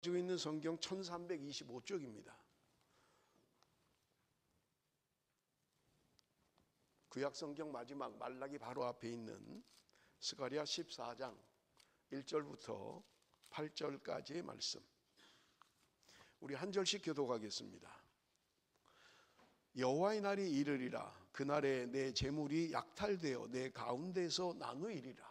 가지고 있는 성경 1325쪽입니다. 구약 성경 마지막 말라기 바로 앞에 있는 스가랴 14장 1절부터 8절까지의 말씀. 우리 한 절씩 교독하겠습니다. 여호와의 날이 이르리라. 그날에 내 재물이 약탈되어 내 가운데서 나누이리라.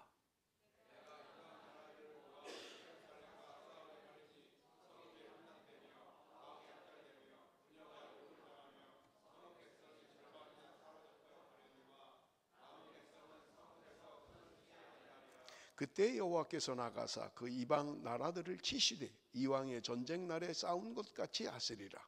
그때 여호와께서 나가사 그 이방 나라들을 치시되 이왕의 전쟁 날에 싸운 것 같이 하시리라.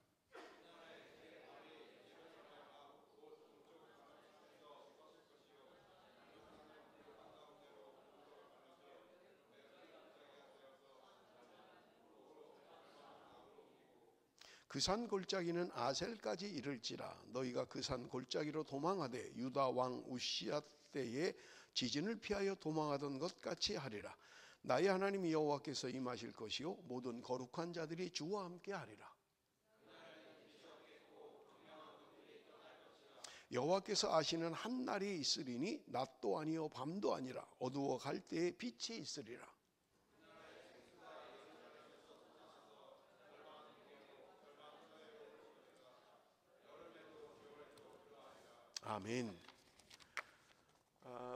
그 산 골짜기는 아셀까지 이를지라. 너희가 그 산 골짜기로 도망하되 유다 왕 우시야 때에 지진을 피하여 도망하던 것 같이 하리라. 나의 하나님 여호와께서 임하실 것이요 모든 거룩한 자들이 주와 함께 하리라. 여호와께서 아시는 한 날이 있으리니 낮도 아니요 밤도 아니라 어두워 갈 때에 빛이 있으리라. 아멘.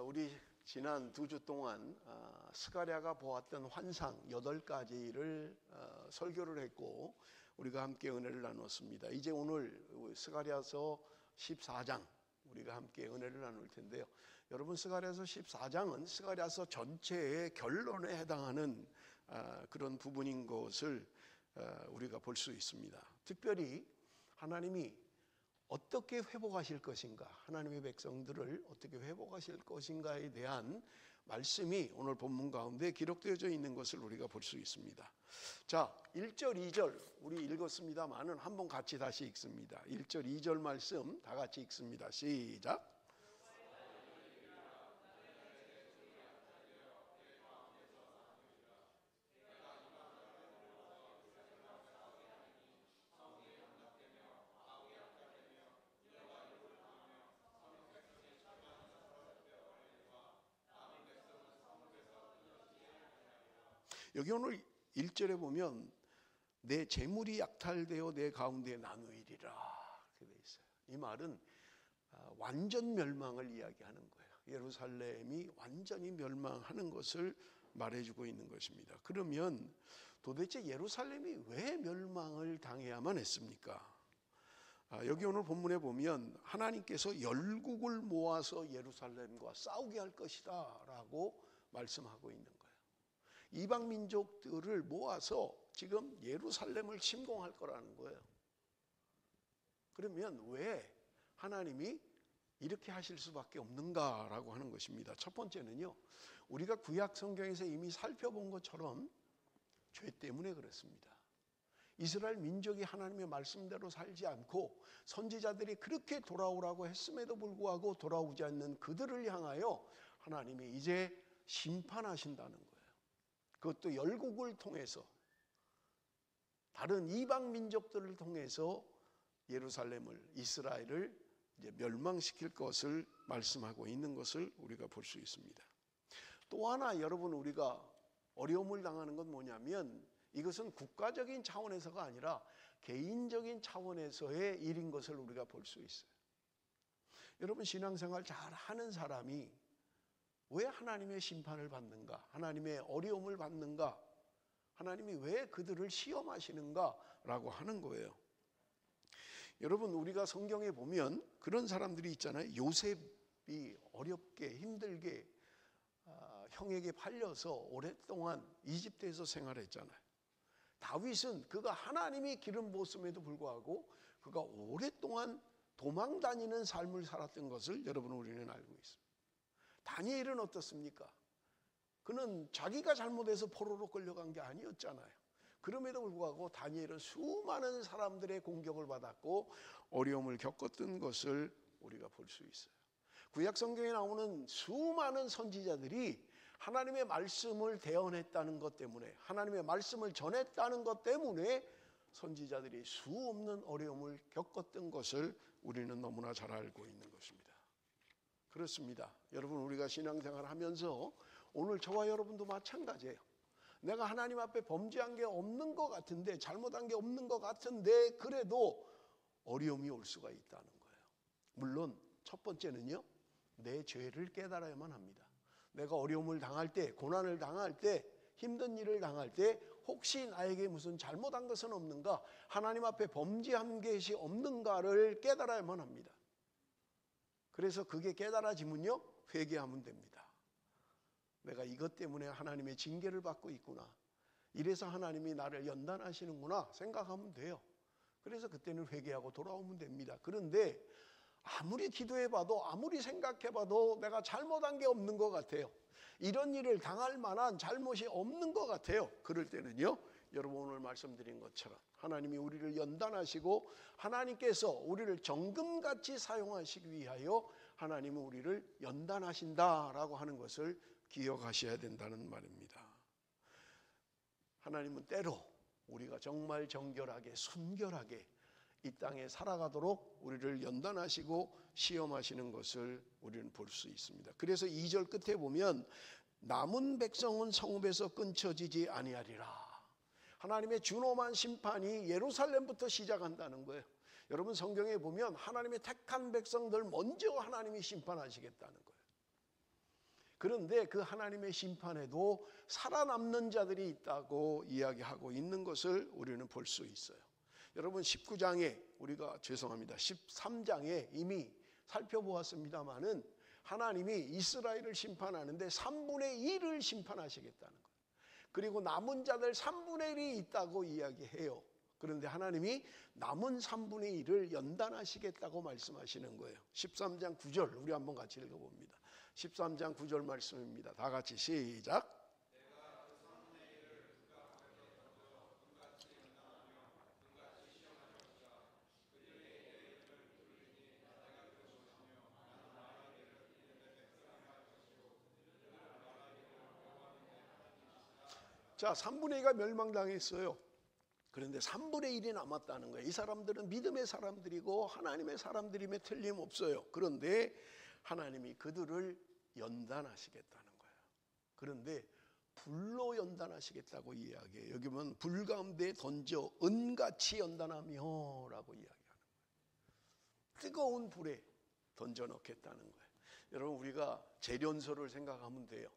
우리 지난 2주 동안 스가랴가 보았던 환상 8가지를 설교를 했고 우리가 함께 은혜를 나눴습니다. 이제 오늘 스가랴서 14장 우리가 함께 은혜를 나눌 텐데요. 여러분, 스가랴서 14장은 스가랴서 전체의 결론에 해당하는 그런 부분인 것을 우리가 볼 수 있습니다. 특별히 하나님이 어떻게 회복하실 것인가, 하나님의 백성들을 어떻게 회복하실 것인가에 대한 말씀이 오늘 본문 가운데 기록되어져 있는 것을 우리가 볼 수 있습니다. 자, 1절, 2절 우리 읽었습니다만은 한번 같이 다시 읽습니다. 1절, 2절 말씀 다 같이 읽습니다. 시작. 여기 오늘 1절에 보면 내 재물이 약탈되어 내 가운데 나누이리라 이렇게 돼 있어요. 이 말은 완전 멸망을 이야기하는 거예요. 예루살렘이 완전히 멸망하는 것을 말해주고 있는 것입니다. 그러면 도대체 예루살렘이 왜 멸망을 당해야만 했습니까? 여기 오늘 본문에 보면 하나님께서 열국을 모아서 예루살렘과 싸우게 할 것이다 라고 말씀하고 있는 거예요. 이방 민족들을 모아서 지금 예루살렘을 침공할 거라는 거예요. 그러면 왜 하나님이 이렇게 하실 수밖에 없는가라고 하는 것입니다. 첫 번째는요, 우리가 구약 성경에서 이미 살펴본 것처럼 죄 때문에 그렇습니다. 이스라엘 민족이 하나님의 말씀대로 살지 않고 선지자들이 그렇게 돌아오라고 했음에도 불구하고 돌아오지 않는 그들을 향하여 하나님이 이제 심판하신다는 거예요. 그것도 열국을 통해서, 다른 이방 민족들을 통해서 예루살렘을, 이스라엘을 이제 멸망시킬 것을 말씀하고 있는 것을 우리가 볼 수 있습니다. 또 하나 여러분, 우리가 어려움을 당하는 건 뭐냐면 이것은 국가적인 차원에서가 아니라 개인적인 차원에서의 일인 것을 우리가 볼 수 있어요. 여러분, 신앙생활 잘 하는 사람이 왜 하나님의 심판을 받는가? 하나님의 어려움을 받는가? 하나님이 왜 그들을 시험하시는가? 라고 하는 거예요. 여러분, 우리가 성경에 보면 그런 사람들이 있잖아요. 요셉이 어렵게 힘들게 형에게 팔려서 오랫동안 이집트에서 생활했잖아요. 다윗은 그가 하나님이 기름 부었음에도 불구하고 그가 오랫동안 도망 다니는 삶을 살았던 것을 여러분 우리는 알고 있습니다. 다니엘은 어떻습니까? 그는 자기가 잘못해서 포로로 끌려간 게 아니었잖아요. 그럼에도 불구하고 다니엘은 수많은 사람들의 공격을 받았고 어려움을 겪었던 것을 우리가 볼 수 있어요. 구약 성경에 나오는 수많은 선지자들이 하나님의 말씀을 대언했다는 것 때문에, 하나님의 말씀을 전했다는 것 때문에 선지자들이 수 없는 어려움을 겪었던 것을 우리는 너무나 잘 알고 있는 것입니다. 그렇습니다. 여러분, 우리가 신앙생활을 하면서 오늘 저와 여러분도 마찬가지예요. 내가 하나님 앞에 범죄한 게 없는 것 같은데, 잘못한 게 없는 것 같은데, 그래도 어려움이 올 수가 있다는 거예요. 물론 첫 번째는요, 내 죄를 깨달아야만 합니다. 내가 어려움을 당할 때, 고난을 당할 때, 힘든 일을 당할 때 혹시 나에게 무슨 잘못한 것은 없는가, 하나님 앞에 범죄한 것이 없는가를 깨달아야만 합니다. 그래서 그게 깨달아지면요, 회개하면 됩니다. 내가 이것 때문에 하나님의 징계를 받고 있구나, 이래서 하나님이 나를 연단하시는구나 생각하면 돼요. 그래서 그때는 회개하고 돌아오면 됩니다. 그런데 아무리 기도해봐도, 아무리 생각해봐도 내가 잘못한 게 없는 것 같아요. 이런 일을 당할 만한 잘못이 없는 것 같아요. 그럴 때는요, 여러분 오늘 말씀드린 것처럼 하나님이 우리를 연단하시고 하나님께서 우리를 정금같이 사용하시기 위하여 하나님은 우리를 연단하신다라고 하는 것을 기억하셔야 된다는 말입니다. 하나님은 때로 우리가 정말 정결하게, 순결하게 이 땅에 살아가도록 우리를 연단하시고 시험하시는 것을 우리는 볼 수 있습니다. 그래서 2절 끝에 보면 남은 백성은 성읍에서 끊쳐지지 아니하리라. 하나님의 준엄한 심판이 예루살렘부터 시작한다는 거예요. 여러분, 성경에 보면 하나님의 택한 백성들 먼저 하나님이 심판하시겠다는 거예요. 그런데 그 하나님의 심판에도 살아남는 자들이 있다고 이야기하고 있는 것을 우리는 볼 수 있어요. 여러분, 19장에 우리가 13장에 이미 살펴보았습니다마는 하나님이 이스라엘을 심판하는데 3분의 1을 심판하시겠다는 거예요. 그리고 남은 자들 3분의 1이 있다고 이야기해요. 그런데 하나님이 남은 3분의 1을 연단하시겠다고 말씀하시는 거예요. 13장 9절 우리 한번 같이 읽어봅니다. 13장 9절 말씀입니다. 다 같이 시작. 자, 3분의 2가 멸망당했어요. 그런데 3분의 1이 남았다는 거예요. 이 사람들은 믿음의 사람들이고 하나님의 사람들임에 틀림없어요. 그런데 하나님이 그들을 연단하시겠다는 거예요. 그런데 불로 연단하시겠다고 이야기해요. 여기 보면 불 가운데 던져 은같이 연단하며 라고 이야기하는 거예요. 뜨거운 불에 던져 넣겠다는 거예요. 여러분, 우리가 재련소를 생각하면 돼요.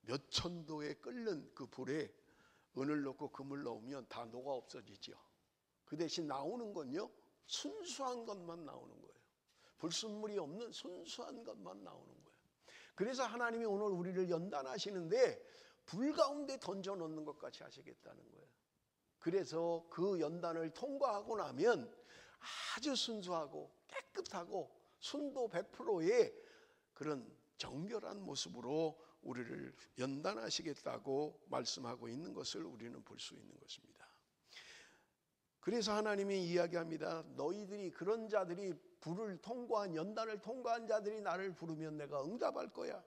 몇 천도에 끓는 그 불에 은을 넣고 금을 넣으면 다 녹아 없어지죠. 그 대신 나오는 건요, 순수한 것만 나오는 거예요. 불순물이 없는 순수한 것만 나오는 거예요. 그래서 하나님이 오늘 우리를 연단하시는데 불 가운데 던져 넣는 것 같이 하시겠다는 거예요. 그래서 그 연단을 통과하고 나면 아주 순수하고 깨끗하고 순도 100%의 그런 정결한 모습으로 우리를 연단하시겠다고 말씀하고 있는 것을 우리는 볼 수 있는 것입니다. 그래서 하나님이 이야기합니다. 너희들이, 그런 자들이, 불을 통과한, 연단을 통과한 자들이 나를 부르면 내가 응답할 거야.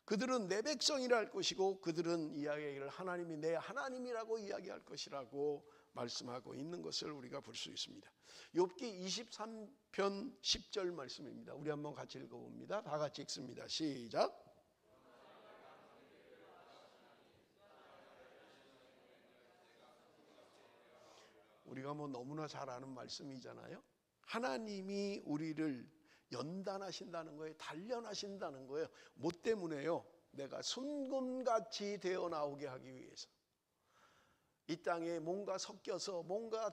그들은 내 백성이라 할 것이고 그들은 이야기를 하나님이 내 하나님이라고 이야기할 것이라고 말씀하고 있는 것을 우리가 볼 수 있습니다. 욥기 23편 10절 말씀입니다. 우리 한번 같이 읽어봅니다. 다 같이 읽습니다. 시작. 우리가 너무나 잘 아는 말씀이잖아요. 하나님이 우리를 연단하신다는 거예요. 단련하신다는 거예요. 뭐 때문에요? 내가 순금같이 되어 나오게 하기 위해서. 이 땅에 뭔가 섞여서 뭔가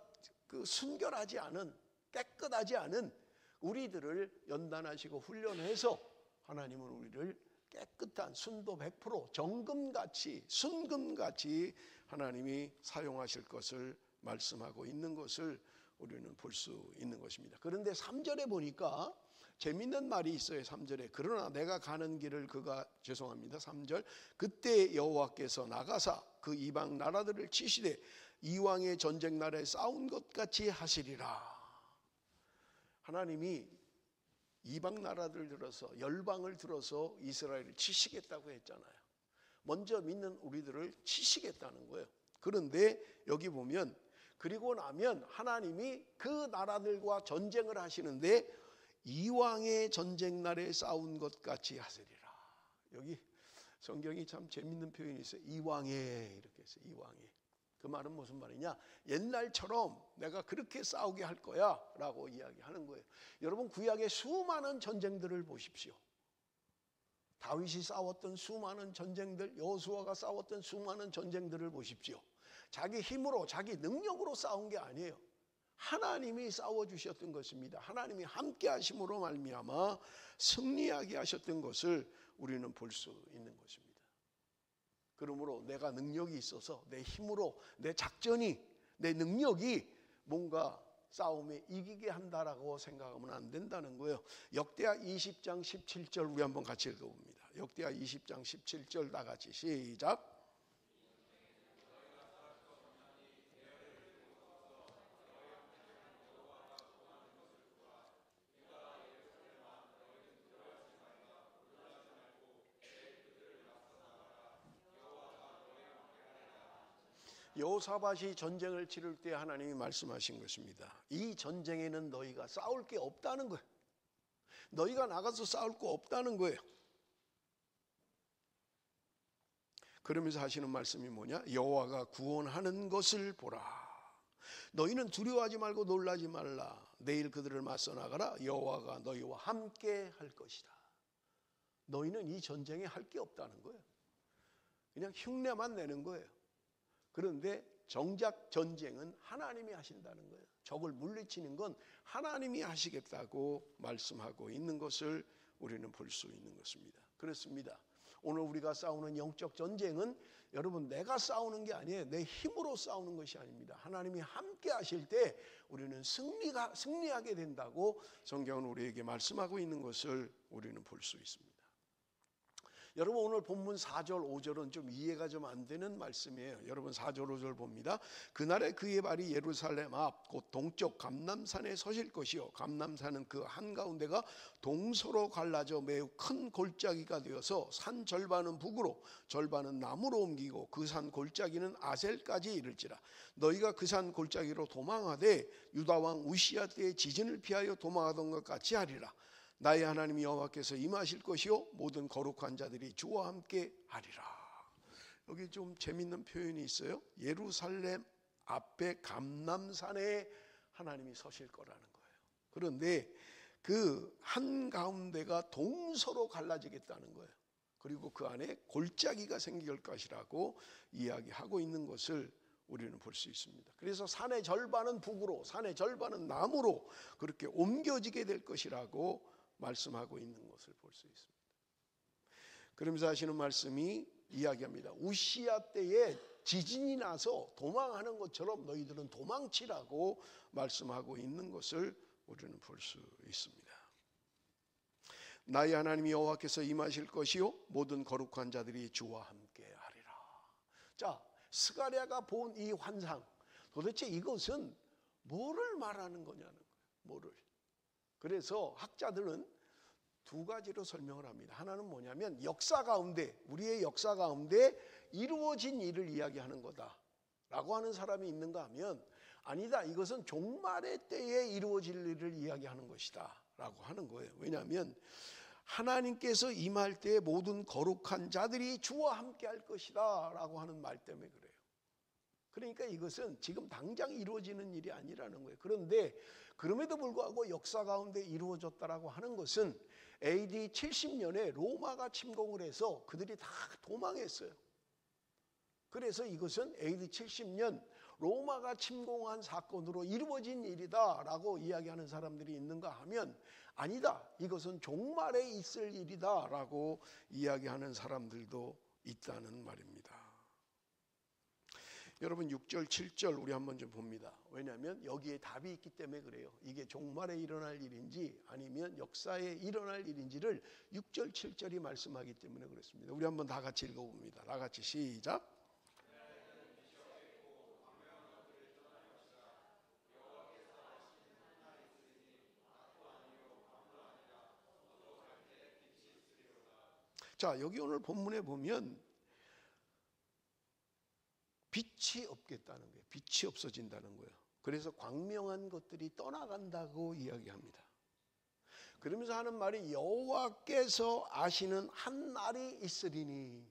순결하지 않은, 깨끗하지 않은 우리들을 연단하시고 훈련해서 하나님은 우리를 깨끗한 순도 100% 정금같이, 순금같이 하나님이 사용하실 것을 말씀하고 있는 것을 우리는 볼 수 있는 것입니다. 그런데 3절에 보니까 재밌는 말이 있어요. 3절에 그러나 내가 가는 길을 3절 그때 여호와께서 나가사 그 이방 나라들을 치시되 이왕의 전쟁 날에 싸운 것 같이 하시리라. 하나님이 이방 나라들 들어서, 열방을 들어서 이스라엘을 치시겠다고 했잖아요. 먼저 믿는 우리들을 치시겠다는 거예요. 그런데 여기 보면 그리고 나면 하나님이 그 나라들과 전쟁을 하시는데 이왕의 전쟁 날에 싸운 것 같이 하시리라. 여기 성경이 참 재밌는 표현이 있어요. 이왕에 이렇게 했어요. 이왕에. 그 말은 무슨 말이냐? 옛날처럼 내가 그렇게 싸우게 할 거야 라고 이야기하는 거예요. 여러분 구약의 수많은 전쟁들을 보십시오. 다윗이 싸웠던 수많은 전쟁들, 여호수아가 싸웠던 수많은 전쟁들을 보십시오. 자기 힘으로 자기 능력으로 싸운 게 아니에요. 하나님이 싸워주셨던 것입니다. 하나님이 함께 하심으로 말미암아 승리하게 하셨던 것을 우리는 볼 수 있는 것입니다. 그러므로 내가 능력이 있어서 내 힘으로 내 작전이 내 능력이 뭔가 싸움에 이기게 한다라고 생각하면 안 된다는 거예요. 역대하 20장 17절 우리 한번 같이 읽어봅니다. 역대하 20장 17절 다 같이 시작. 여호사밧이 전쟁을 치를 때 하나님이 말씀하신 것입니다. 이 전쟁에는 너희가 싸울 게 없다는 거예요. 너희가 나가서 싸울 거 없다는 거예요. 그러면서 하시는 말씀이 뭐냐? 여호와가 구원하는 것을 보라. 너희는 두려워하지 말고 놀라지 말라. 내일 그들을 맞서 나가라. 여호와가 너희와 함께 할 것이다. 너희는 이 전쟁에 할 게 없다는 거예요. 그냥 흉내만 내는 거예요. 그런데 정작 전쟁은 하나님이 하신다는 거예요. 적을 물리치는 건 하나님이 하시겠다고 말씀하고 있는 것을 우리는 볼 수 있는 것입니다. 그렇습니다. 오늘 우리가 싸우는 영적 전쟁은 여러분 내가 싸우는 게 아니에요. 내 힘으로 싸우는 것이 아닙니다. 하나님이 함께 하실 때 우리는 승리하게 된다고 성경은 우리에게 말씀하고 있는 것을 우리는 볼 수 있습니다. 여러분 오늘 본문 4절 5절은 좀 이해가 좀 안 되는 말씀이에요. 여러분 4절 5절 봅니다. 그날에 그의 발이 예루살렘 앞 곧 동쪽 감람산에 서실 것이요 감람산은 그 한가운데가 동서로 갈라져 매우 큰 골짜기가 되어서 산 절반은 북으로 절반은 남으로 옮기고 그 산 골짜기는 아셀까지 이를지라. 너희가 그 산 골짜기로 도망하되 유다왕 우시야 때의 지진을 피하여 도망하던 것 같이 하리라. 나의 하나님 여호와께서 임하실 것이요 모든 거룩한 자들이 주와 함께 하리라. 여기 좀 재밌는 표현이 있어요. 예루살렘 앞에 감람산에 하나님이 서실 거라는 거예요. 그런데 그 한가운데가 동서로 갈라지겠다는 거예요. 그리고 그 안에 골짜기가 생길 것이라고 이야기하고 있는 것을 우리는 볼 수 있습니다. 그래서 산의 절반은 북으로 산의 절반은 남으로 그렇게 옮겨지게 될 것이라고 말씀하고 있는 것을 볼 수 있습니다. 그러면서 하시는 말씀이 이야기합니다. 우시야 때에 지진이 나서 도망하는 것처럼 너희들은 도망치라고 말씀하고 있는 것을 우리는 볼 수 있습니다. 나의 하나님 여호와께서 임하실 것이요 모든 거룩한 자들이 주와 함께 하리라. 자, 스가랴가 본 이 환상, 도대체 이것은 뭐를 말하는 거냐는 거예요. 뭐를. 그래서 학자들은 두 가지로 설명을 합니다. 하나는 뭐냐면 역사 가운데 우리의 역사 가운데 이루어진 일을 이야기하는 거다라고 하는 사람이 있는가 하면 아니다. 이것은 종말의 때에 이루어질 일을 이야기하는 것이다 라고 하는 거예요. 왜냐하면 하나님께서 임할 때 모든 거룩한 자들이 주와 함께 할 것이다 라고 하는 말 때문에 그래요. 그러니까 이것은 지금 당장 이루어지는 일이 아니라는 거예요. 그런데 그럼에도 불구하고 역사 가운데 이루어졌다라고 하는 것은 AD 70년에 로마가 침공을 해서 그들이 다 도망했어요. 그래서 이것은 AD 70년 로마가 침공한 사건으로 이루어진 일이다라고 이야기하는 사람들이 있는가 하면 아니다. 이것은 종말에 있을 일이다라고 이야기하는 사람들도 있다는 말입니다. 여러분 6절 7절 우리 한번 좀 봅니다. 왜냐하면 여기에 답이 있기 때문에 그래요. 이게 종말에 일어날 일인지 아니면 역사에 일어날 일인지를 6절 7절이 말씀하기 때문에 그렇습니다. 우리 한번 다 같이 읽어봅니다. 다 같이 시작. 자, 여기 오늘 본문에 보면 빛이 없겠다는 거예요. 빛이 없어진다는 거예요. 그래서 광명한 것들이 떠나간다고 이야기합니다. 그러면서 하는 말이 여호와께서 아시는 한 날이 있으리니,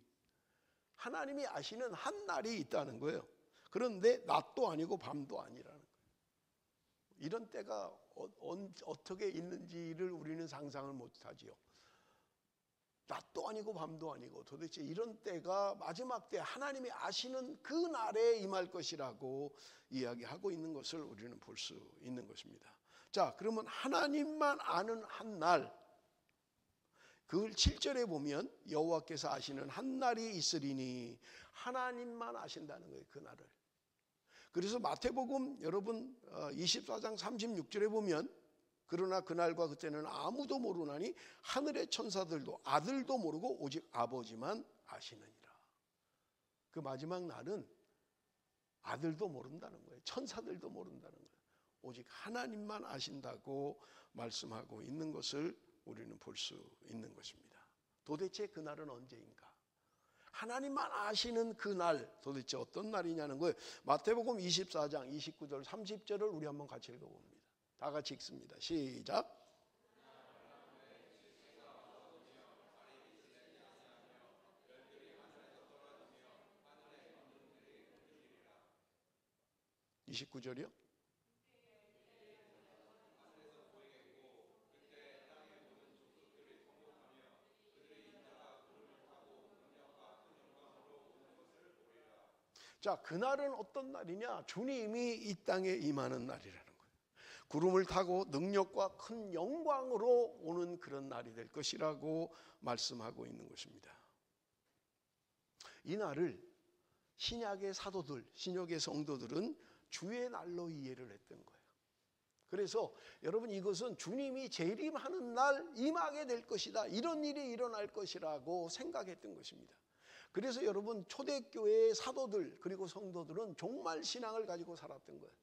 하나님이 아시는 한 날이 있다는 거예요. 그런데 낮도 아니고 밤도 아니라는 거예요. 이런 때가 어떻게 있는지를 우리는 상상을 못하지요. 낮도 아니고 밤도 아니고 도대체 이런 때가 마지막 때 하나님이 아시는 그 날에 임할 것이라고 이야기하고 있는 것을 우리는 볼 수 있는 것입니다. 자, 그러면 하나님만 아는 한 날, 그걸 7절에 보면 여호와께서 아시는 한 날이 있으리니, 하나님만 아신다는 거예요, 그 날을. 그래서 마태복음 여러분 24장 36절에 보면, 그러나 그날과 그때는 아무도 모르나니 하늘의 천사들도 아들도 모르고 오직 아버지만 아시느니라. 그 마지막 날은 아들도 모른다는 거예요. 천사들도 모른다는 거예요. 오직 하나님만 아신다고 말씀하고 있는 것을 우리는 볼 수 있는 것입니다. 도대체 그 날은 언제인가? 하나님만 아시는 그 날, 도대체 어떤 날이냐는 거예요. 마태복음 24장 29절 30절을 우리 한번 같이 읽어봅니다. 다 같이 읽습니다. 시작. (29절이요) 자, 그날은 어떤 날이냐? 주님이 이 땅에 임하는 날이라는 거예요. 구름을 타고 능력과 큰 영광으로 오는 그런 날이 될 것이라고 말씀하고 있는 것입니다. 이 날을 신약의 사도들, 신약의 성도들은 주의 날로 이해를 했던 거예요. 그래서 여러분, 이것은 주님이 재림하는 날 임하게 될 것이다, 이런 일이 일어날 것이라고 생각했던 것입니다. 그래서 여러분, 초대교회의 사도들 그리고 성도들은 종말 신앙을 가지고 살았던 거예요.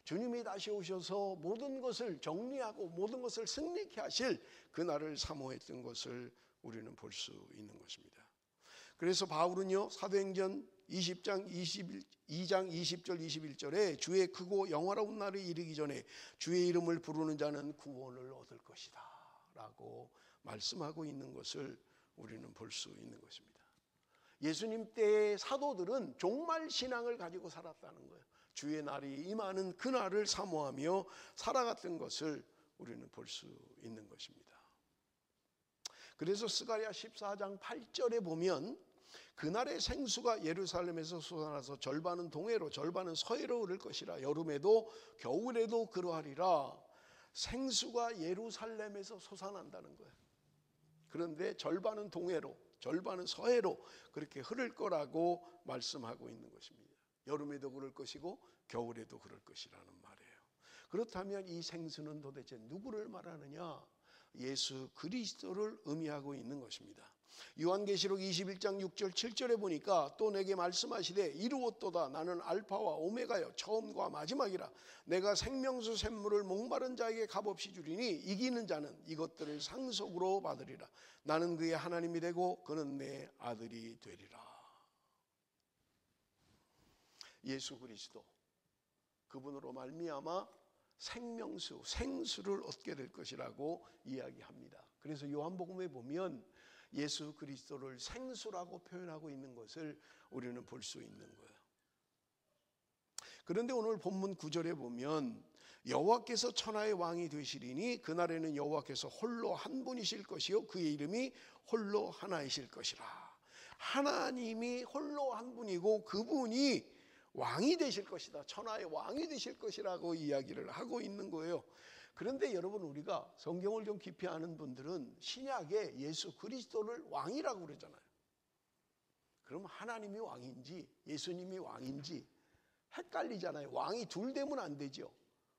주님이 다시 오셔서 모든 것을 정리하고 모든 것을 승리케 하실 그날을 사모했던 것을 우리는 볼 수 있는 것입니다. 그래서 바울은요, 사도행전 20장 22장 20절 21절에 주의 크고 영화로운 날이 이르기 전에 주의 이름을 부르는 자는 구원을 얻을 것이다 라고 말씀하고 있는 것을 우리는 볼 수 있는 것입니다. 예수님 때의 사도들은 종말 신앙을 가지고 살았다는 거예요. 주의 날이 임하는 그 날을 사모하며 살아갔던 것을 우리는 볼 수 있는 것입니다. 그래서 스가랴 14장 8절에 보면 그날의 생수가 예루살렘에서 솟아나서 절반은 동해로 절반은 서해로 흐를 것이라. 여름에도 겨울에도 그러하리라. 생수가 예루살렘에서 솟아난다는 거예요. 그런데 절반은 동해로 절반은 서해로 그렇게 흐를 거라고 말씀하고 있는 것입니다. 여름에도 그럴 것이고 겨울에도 그럴 것이라는 말이에요. 그렇다면 이 생수는 도대체 누구를 말하느냐? 예수 그리스도를 의미하고 있는 것입니다. 요한계시록 21장 6절 7절에 보니까 또 내게 말씀하시되 이루었도다. 나는 알파와 오메가여 처음과 마지막이라. 내가 생명수 샘물을 목마른 자에게 값없이 주리니 이기는 자는 이것들을 상속으로 받으리라. 나는 그의 하나님이 되고 그는 내 아들이 되리라. 예수 그리스도, 그분으로 말미암아 생명수, 생수를 얻게 될 것이라고 이야기합니다. 그래서 요한복음에 보면 예수 그리스도를 생수라고 표현하고 있는 것을 우리는 볼 수 있는 거예요. 그런데 오늘 본문 9절에 보면 여호와께서 천하의 왕이 되시리니 그날에는 여호와께서 홀로 한 분이실 것이요 그의 이름이 홀로 하나이실 것이라. 하나님이 홀로 한 분이고 그분이 왕이 되실 것이다. 천하의 왕이 되실 것이라고 이야기를 하고 있는 거예요. 그런데 여러분, 우리가 성경을 좀 깊이 아는 분들은 신약에 예수 그리스도를 왕이라고 그러잖아요. 그럼 하나님이 왕인지 예수님이 왕인지 헷갈리잖아요. 왕이 둘 되면 안 되죠.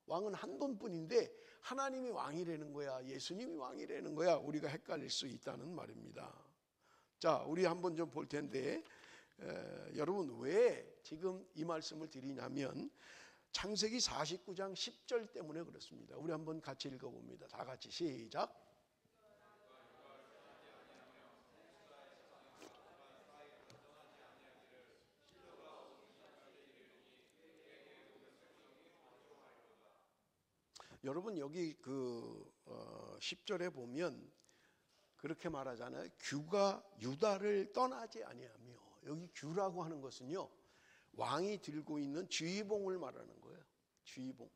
왕은 한 분뿐인데 하나님이 왕이라는 거야, 예수님이 왕이라는 거야, 우리가 헷갈릴 수 있다는 말입니다. 자, 우리 한번 좀 볼 텐데 여러분, 왜 지금 이 말씀을 드리냐면 창세기 49장 10절 때문에 그렇습니다. 우리 한번 같이 읽어봅니다. 다 같이 시작. 여러분 여기 10절에 보면 그렇게 말하잖아요. 규가 유다를 떠나지 아니하며, 여기 규라고 하는 것은요, 왕이 들고 있는 주의봉을 말하는 거예요. 주의봉.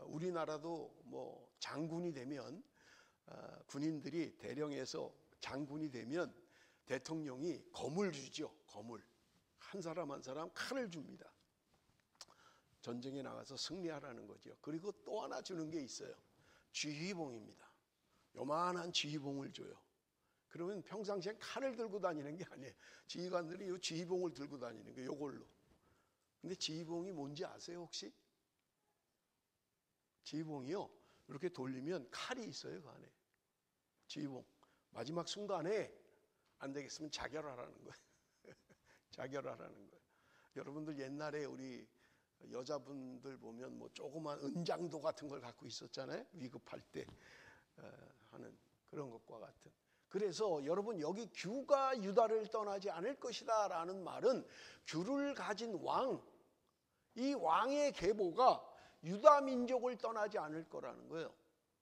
우리나라도 뭐 장군이 되면 군인들이 대령해서 장군이 되면 대통령이 검을 주죠. 검을. 한 사람 한 사람 칼을 줍니다. 전쟁에 나가서 승리하라는 거죠. 그리고 또 하나 주는 게 있어요. 지휘봉입니다. 요만한 지휘봉을 줘요. 그러면 평상시에 칼을 들고 다니는 게 아니에요. 지휘관들이 이 지휘봉을 들고 다니는 게 요걸로. 근데 지휘봉이 뭔지 아세요 혹시? 지휘봉이요, 이렇게 돌리면 칼이 있어요 그 안에. 지휘봉. 마지막 순간에 안 되겠으면 자결하라는 거예요. 자결하라는 거예요. 여러분들 옛날에 우리 여자분들 보면 뭐 조그만 은장도 같은 걸 갖고 있었잖아요. 위급할 때 하는 그런 것과 같은. 그래서 여러분 여기 규가 유다를 떠나지 않을 것이다 라는 말은 규를 가진 왕, 이 왕의 계보가 유다 민족을 떠나지 않을 거라는 거예요.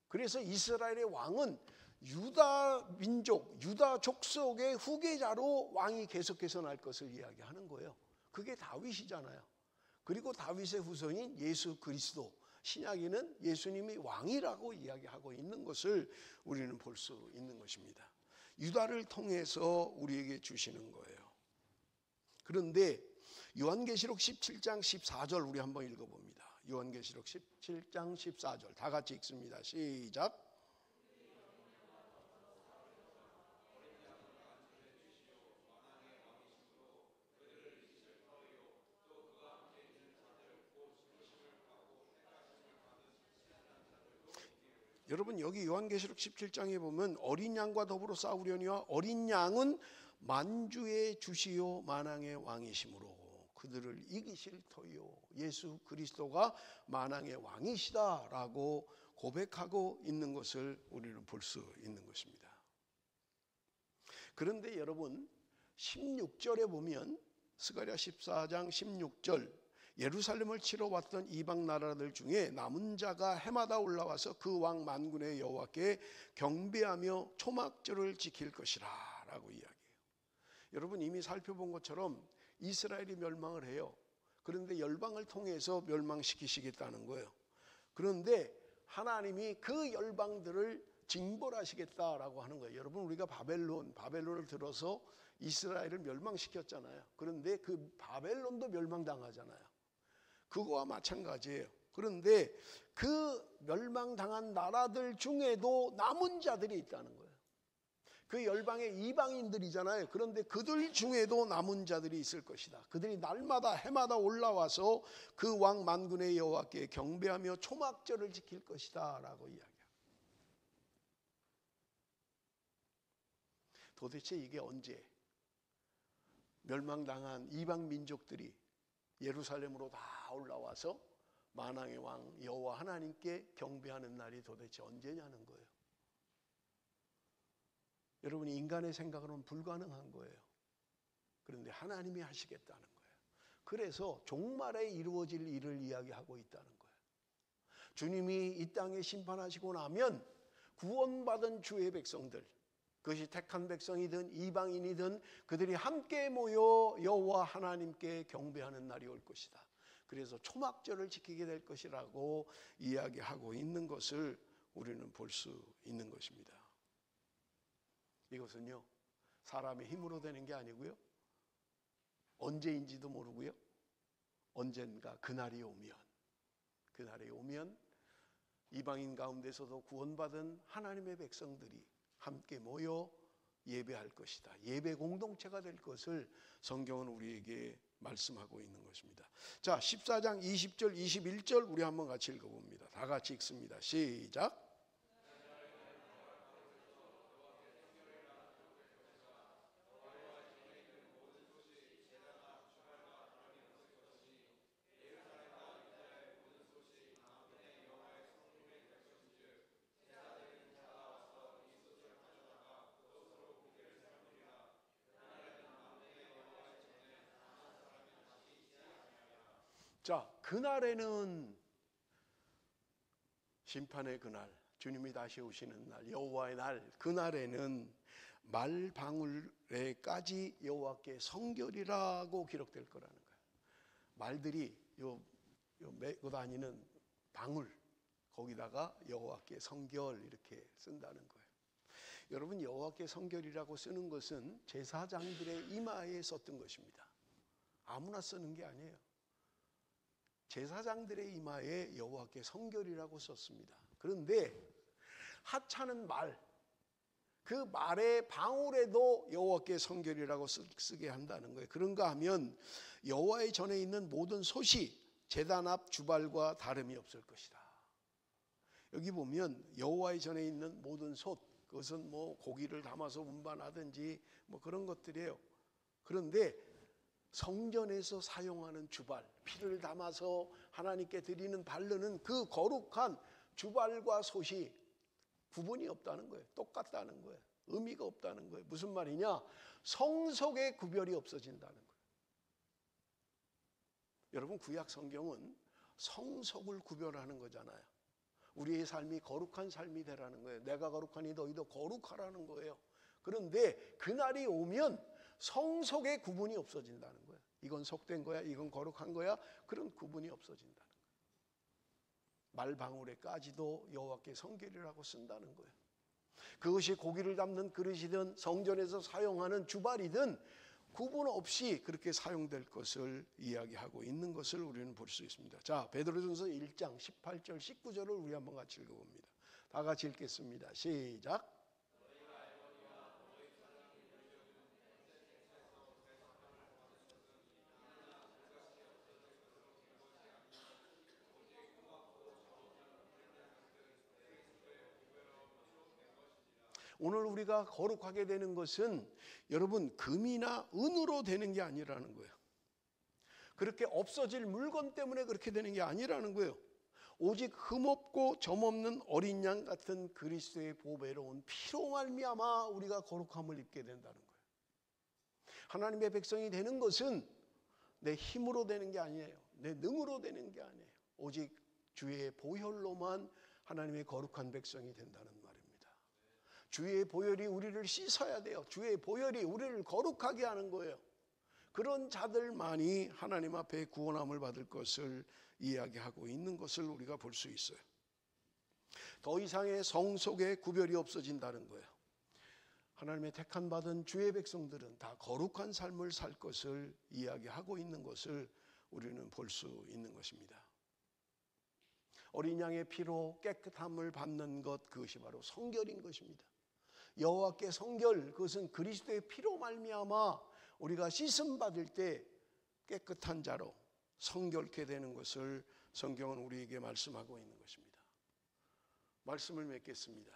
그래서 이스라엘의 왕은 유다 민족, 유다 족속의 후계자로 왕이 계속해서 날 것을 이야기하는 거예요. 그게 다윗이잖아요. 그리고 다윗의 후손인 예수 그리스도, 신약에는 예수님이 왕이라고 이야기하고 있는 것을 우리는 볼 수 있는 것입니다. 유다를 통해서 우리에게 주시는 거예요. 그런데 요한계시록 17장 14절 우리 한번 읽어봅니다. 요한계시록 17장 14절 다 같이 읽습니다. 시작. 여러분 여기 요한계시록 17장에 보면 어린 양과 더불어 싸우려니와 어린 양은 만주의 주시요 만왕의 왕이시므로 그들을 이기실 터이요, 예수 그리스도가 만왕의 왕이시다라고 고백하고 있는 것을 우리는 볼 수 있는 것입니다. 그런데 여러분 16절에 보면 스가랴 14장 16절, 예루살렘을 치러 왔던 이방 나라들 중에 남은 자가 해마다 올라와서 그 왕 만군의 여호와께 경배하며 초막절을 지킬 것이라 라고 이야기해요. 여러분 이미 살펴본 것처럼 이스라엘이 멸망을 해요. 그런데 열방을 통해서 멸망시키시겠다는 거예요. 그런데 하나님이 그 열방들을 징벌하시겠다라고 하는 거예요. 여러분 우리가 바벨론을 들어서 이스라엘을 멸망시켰잖아요. 그런데 그 바벨론도 멸망당하잖아요. 그거와 마찬가지예요. 그런데 그 멸망당한 나라들 중에도 남은 자들이 있다는 거예요. 그 열방의 이방인들이잖아요. 그런데 그들 중에도 남은 자들이 있을 것이다. 그들이 날마다 해마다 올라와서 그 왕 만군의 여호와께 경배하며 초막절을 지킬 것이다 라고 이야기합니다. 도대체 이게 언제 멸망당한 이방 민족들이 예루살렘으로 다 올라와서 만왕의 왕 여호와 하나님께 경배하는 날이 도대체 언제냐는 거예요. 여러분이 인간의 생각으로는 불가능한 거예요. 그런데 하나님이 하시겠다는 거예요. 그래서 종말에 이루어질 일을 이야기하고 있다는 거예요. 주님이 이 땅에 심판하시고 나면 구원받은 주의 백성들, 그것이 택한 백성이든 이방인이든 그들이 함께 모여 여호와 하나님께 경배하는 날이 올 것이다. 그래서 초막절을 지키게 될 것이라고 이야기하고 있는 것을 우리는 볼 수 있는 것입니다. 이것은요 사람의 힘으로 되는 게 아니고요, 언제인지도 모르고요, 언젠가 그날이 오면 이방인 가운데서도 구원받은 하나님의 백성들이 함께 모여 예배할 것이다. 예배 공동체가 될 것을 성경은 우리에게 말씀하고 있는 것입니다. 자, 14장 20절 21절 우리 한번 같이 읽어봅니다. 다 같이 읽습니다. 시작. 자, 그날에는 심판의 그날, 주님이 다시 오시는 날, 여호와의 날, 그날에는 말방울에까지 여호와께 성결이라고 기록될 거라는 거예요. 말들이 메고 다니는 방울, 거기다가 여호와께 성결 이렇게 쓴다는 거예요. 여러분, 여호와께 성결이라고 쓰는 것은 제사장들의 이마에 썼던 것입니다. 아무나 쓰는 게 아니에요. 제사장들의 이마에 여호와께 성결이라고 썼습니다. 그런데 하찮은 말, 그 말의 방울에도 여호와께 성결이라고 쓰게 한다는 거예요. 그런가 하면 여호와의 전에 있는 모든 솥이 제단 앞 주발과 다름이 없을 것이다. 여기 보면 여호와의 전에 있는 모든 솥, 그것은 뭐 고기를 담아서 운반하든지 뭐 그런 것들이에요. 그런데 성전에서 사용하는 주발, 피를 담아서 하나님께 드리는 발르는 그 거룩한 주발과 솥이 구분이 없다는 거예요. 똑같다는 거예요. 의미가 없다는 거예요. 무슨 말이냐? 성속의 구별이 없어진다는 거예요. 여러분, 구약 성경은 성속을 구별하는 거잖아요. 우리의 삶이 거룩한 삶이 되라는 거예요. 내가 거룩하니 너희도 거룩하라는 거예요. 그런데 그날이 오면 성속의 구분이 없어진다는 거예요. 이건 속된 거야, 이건 거룩한 거야, 그런 구분이 없어진다는 거예요. 말방울에까지도 여호와께 성결이라고 쓴다는 거예요. 그것이 고기를 담는 그릇이든 성전에서 사용하는 주발이든 구분 없이 그렇게 사용될 것을 이야기하고 있는 것을 우리는 볼 수 있습니다. 자, 베드로전서 1장 18절 19절을 우리 한번 같이 읽어봅니다. 다 같이 읽겠습니다. 시작. 오늘 우리가 거룩하게 되는 것은 여러분 금이나 은으로 되는 게 아니라는 거예요. 그렇게 없어질 물건 때문에 그렇게 되는 게 아니라는 거예요. 오직 흠없고 점없는 어린 양 같은 그리스도의 보배로운 피로 말미암아 우리가 거룩함을 입게 된다는 거예요. 하나님의 백성이 되는 것은 내 힘으로 되는 게 아니에요. 내 능으로 되는 게 아니에요. 오직 주의 보혈로만 하나님의 거룩한 백성이 된다는 말입니다. 주의 보혈이 우리를 씻어야 돼요. 주의 보혈이 우리를 거룩하게 하는 거예요. 그런 자들만이 하나님 앞에 구원함을 받을 것을 이야기하고 있는 것을 우리가 볼 수 있어요. 더 이상의 성속의 구별이 없어진다는 거예요. 하나님의 택한 받은 주의 백성들은 다 거룩한 삶을 살 것을 이야기하고 있는 것을 우리는 볼 수 있는 것입니다. 어린 양의 피로 깨끗함을 받는 것, 그것이 바로 성결인 것입니다. 여호와께 성결, 그것은 그리스도의 피로 말미암아 우리가 씻음 받을 때 깨끗한 자로 성결케 되는 것을 성경은 우리에게 말씀하고 있는 것입니다. 말씀을 맺겠습니다.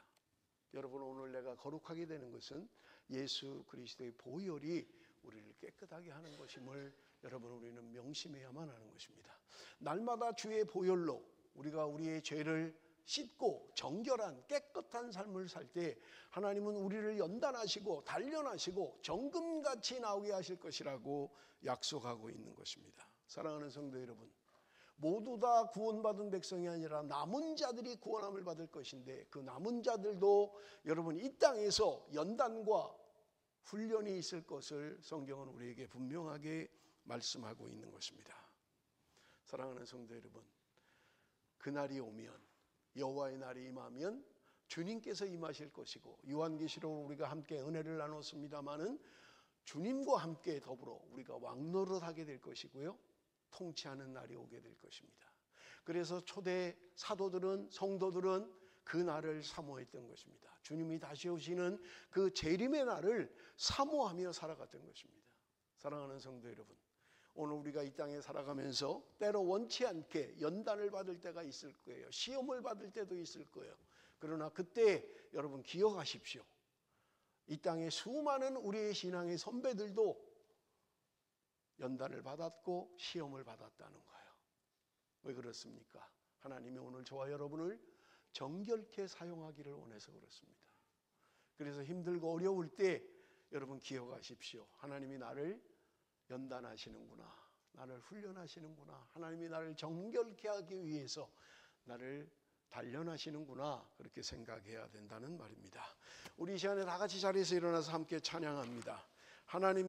여러분, 오늘 내가 거룩하게 되는 것은 예수 그리스도의 보혈이 우리를 깨끗하게 하는 것임을 여러분, 우리는 명심해야만 하는 것입니다. 날마다 주의 보혈로 우리가 우리의 죄를 씻고 정결한 깨끗한 삶을 살 때 하나님은 우리를 연단하시고 단련하시고 정금같이 나오게 하실 것이라고 약속하고 있는 것입니다. 사랑하는 성도 여러분, 모두 다 구원받은 백성이 아니라 남은 자들이 구원함을 받을 것인데, 그 남은 자들도 여러분 이 땅에서 연단과 훈련이 있을 것을 성경은 우리에게 분명하게 말씀하고 있는 것입니다. 사랑하는 성도 여러분, 그날이 오면, 여호와의 날이 임하면 주님께서 임하실 것이고, 요한계시록으로 우리가 함께 은혜를 나눴습니다마는 주님과 함께 더불어 우리가 왕노릇하게 될 것이고요, 통치하는 날이 오게 될 것입니다. 그래서 초대 사도들은, 성도들은 그 날을 사모했던 것입니다. 주님이 다시 오시는 그 재림의 날을 사모하며 살아갔던 것입니다. 사랑하는 성도 여러분, 오늘 우리가 이 땅에 살아가면서 때로 원치 않게 연단을 받을 때가 있을 거예요. 시험을 받을 때도 있을 거예요. 그러나 그때 여러분 기억하십시오. 이 땅에 수많은 우리의 신앙의 선배들도 연단을 받았고 시험을 받았다는 거예요. 왜 그렇습니까? 하나님이 오늘 저와 여러분을 정결케 사용하기를 원해서 그렇습니다. 그래서 힘들고 어려울 때 여러분 기억하십시오. 하나님이 나를 연단하시는구나, 나를 훈련하시는구나, 하나님이 나를 정결케 하기 위해서 나를 단련하시는구나 그렇게 생각해야 된다는 말입니다. 우리 이 시간에 다 같이 자리에서 일어나서 함께 찬양합니다. 하나님